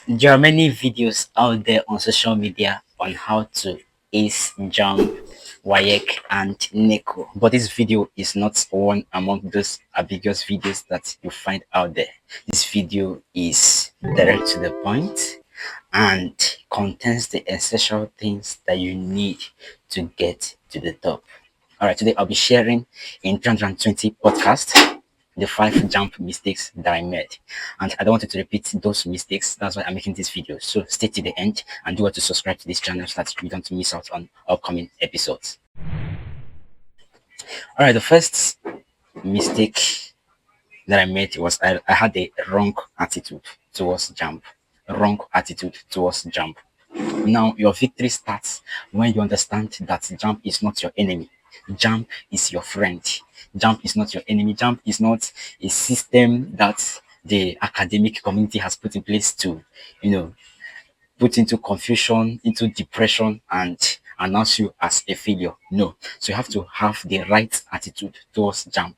There are many videos out there on social media on how to ace Jamb, Wayek, and Neko, but this video is not one among those ambiguous videos that you find out there. This video is direct to the point and contains the essential things that you need to get to the top. All right, today I'll be sharing in 320 podcast the 5 jump mistakes that I made. And I don't want you to repeat those mistakes. That's why I'm making this video. So stay to the end and do want to subscribe to this channel so that you don't miss out on upcoming episodes. All right, the first mistake that I made was I had a wrong attitude towards jump. Wrong attitude towards jump. Now, your victory starts when you understand that jump is not your enemy. Jump is your friend. Jump is not your enemy. Jump is not a system that the academic community has put in place to, you know, put into confusion, into depression, and announce you as a failure. No. So you have to have the right attitude towards jump.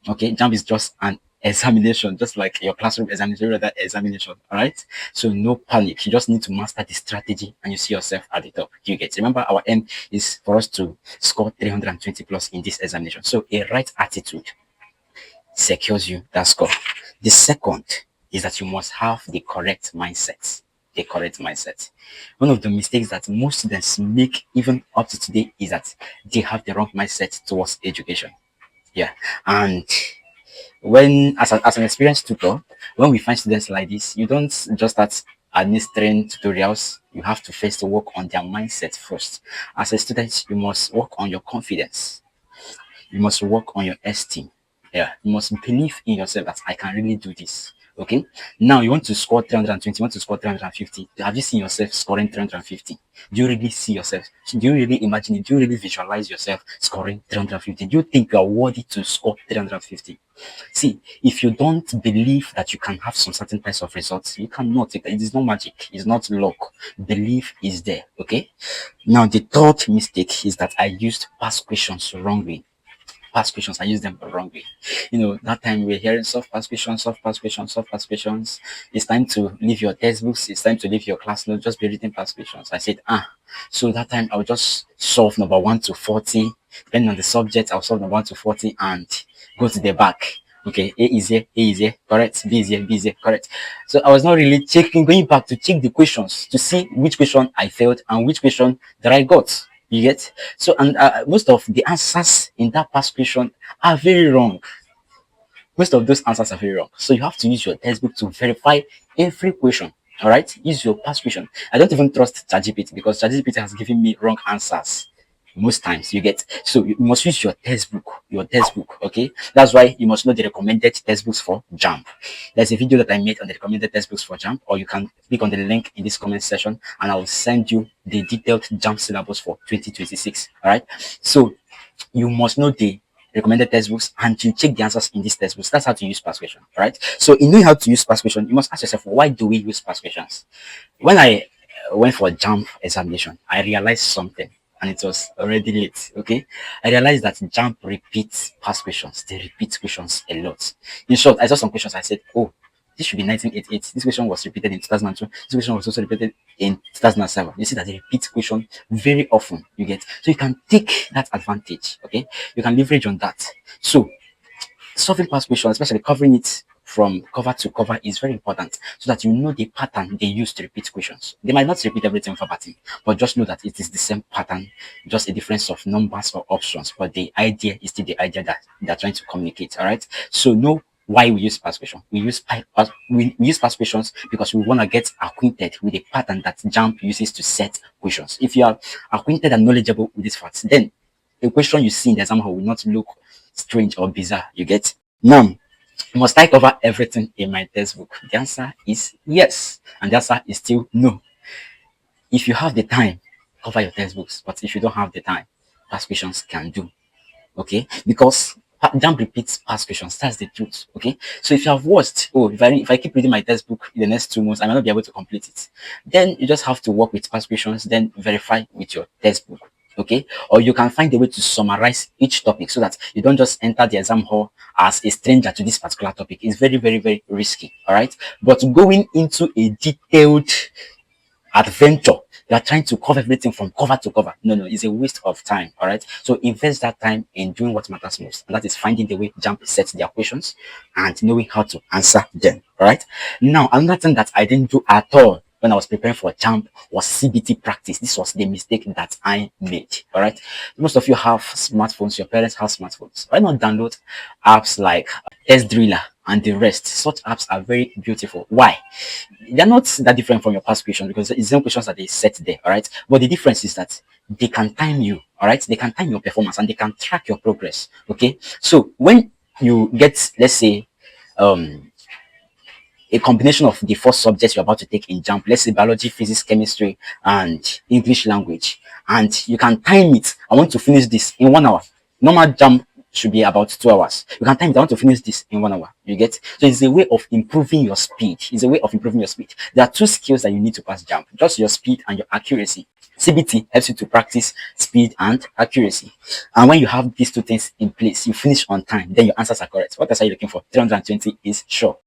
Okay, jump is just an examination, just like your classroom examination, that examination. All right. So no panic. You just need to master the strategy, and you see yourself at the top. You get. Remember, our aim is for us to score 320 plus in this examination. So a right attitude secures you that score. The second is that you must have the correct mindset. The correct mindset. One of the mistakes that most students make, even up to today, is that they have the wrong mindset towards education. Yeah, and as an experienced tutor, when we find students like this, you don't just start administering tutorials. You have to first work on their mindset first. As a student, you must work on your confidence. You must work on your esteem. Yeah, you must believe in yourself that I can really do this. Okay. Now you want to score 320, you want to score 350. Have you seen yourself scoring 350? Do you really see yourself? Do you really imagine it? Do you really visualize yourself scoring 350? Do you think you are worthy to score 350? See, if you don't believe that you can have some certain types of results, you cannot. It is not magic. It's not luck. Belief is there. Okay. Now the third mistake is that I used past questions wrongly. Past questions, I use them wrongly. That time we're hearing soft past questions, soft past questions, soft past questions. It's time to leave your textbooks. It's time to leave your class notes. Just be reading past questions. I said, so that time I'll just solve number 1 to 40. Depending on the subject, I'll solve number 1 to 40 and go to the back. Okay, A is here, A is here, correct. B is here, B is here, correct. So I was not really going back to check the questions to see which question I failed and which question that I got. You get? So, and most of the answers in that past question are very wrong. Most of those answers are very wrong. So you have to use your textbook to verify every question. All right? Use your past question. I don't even trust ChatGPT because ChatGPT has given me wrong answers most times. You get? So you must use your textbook. Your textbook. Okay? That's why you must know the recommended textbooks for Jamb. There's a video that I made on the recommended textbooks for Jamb, or you can click on the link in this comment section and I will send you the detailed Jamb syllabus for 2026. All right? So you must know the recommended textbooks and you check the answers in these textbooks. That's how to use past question. All right? So in knowing how to use past question, you must ask yourself, why do we use past questions? When I went for a Jamb examination, I realized something and it was already late. Okay, I realized that Jamb repeats past questions. They repeat questions a lot. In short, I saw some questions. I said, oh, this should be 1988. This question was repeated in 2002. This question was also repeated in 2007. You see that they repeat question very often. You get, so you can take that advantage. Okay, you can leverage on that. So solving past questions, especially covering it from cover to cover, is very important so that you know the pattern they use to repeat questions. They might not repeat everything verbatim, but just know that it is the same pattern, just a difference of numbers or options. But the idea is still the idea that they're trying to communicate. All right. So know why we use past questions. We use past questions because we want to get acquainted with the pattern that Jamb uses to set questions. If you are acquainted and knowledgeable with these facts, then a question you see in the exam hall will not look strange or bizarre. You get? Now, must I cover everything in my textbook? The answer is yes. And the answer is still no. If you have the time, cover your textbooks. But if you don't have the time, past questions can do. Okay? Because Jamb repeats past questions. That's the truth. Okay? So if you have watched, oh, if I keep reading my textbook in the next 2 months, I might not be able to complete it. Then you just have to work with past questions, then verify with your textbook. Okay, or you can find a way to summarize each topic so that you don't just enter the exam hall as a stranger to this particular topic. It's very, very, very risky. All right, but going into a detailed adventure, you are trying to cover everything from cover to cover. No, no, it's a waste of time. All right, so invest that time in doing what matters most, and that is finding the way Jamb sets their questions and knowing how to answer them. All right, now another thing that I didn't do at all when I was preparing for Jamb was CBT practice. This was the mistake that I made. All right, most of you have smartphones, your parents have smartphones. Why not download apps like S Driller and the rest? Such apps are very beautiful. Why? They're not that different from your past questions because it's the same questions that they set there. All right, but the difference is that they can time you. All right, they can time your performance and they can track your progress. Okay, so when you get, let's say, um a combination of the four subjects you're about to take in Jamb, let's say biology, physics, chemistry, and English language, and you can time it. I want to finish this in 1 hour. Normal Jamb should be about 2 hours. You can time it. I want to finish this in 1 hour. You get? So it's a way of improving your speed. It's a way of improving your speed. There are two skills that you need to pass Jamb: just your speed and your accuracy. CBT helps you to practice speed and accuracy. And when you have these two things in place, you finish on time, then your answers are correct. What else are you looking for? 320 is sure.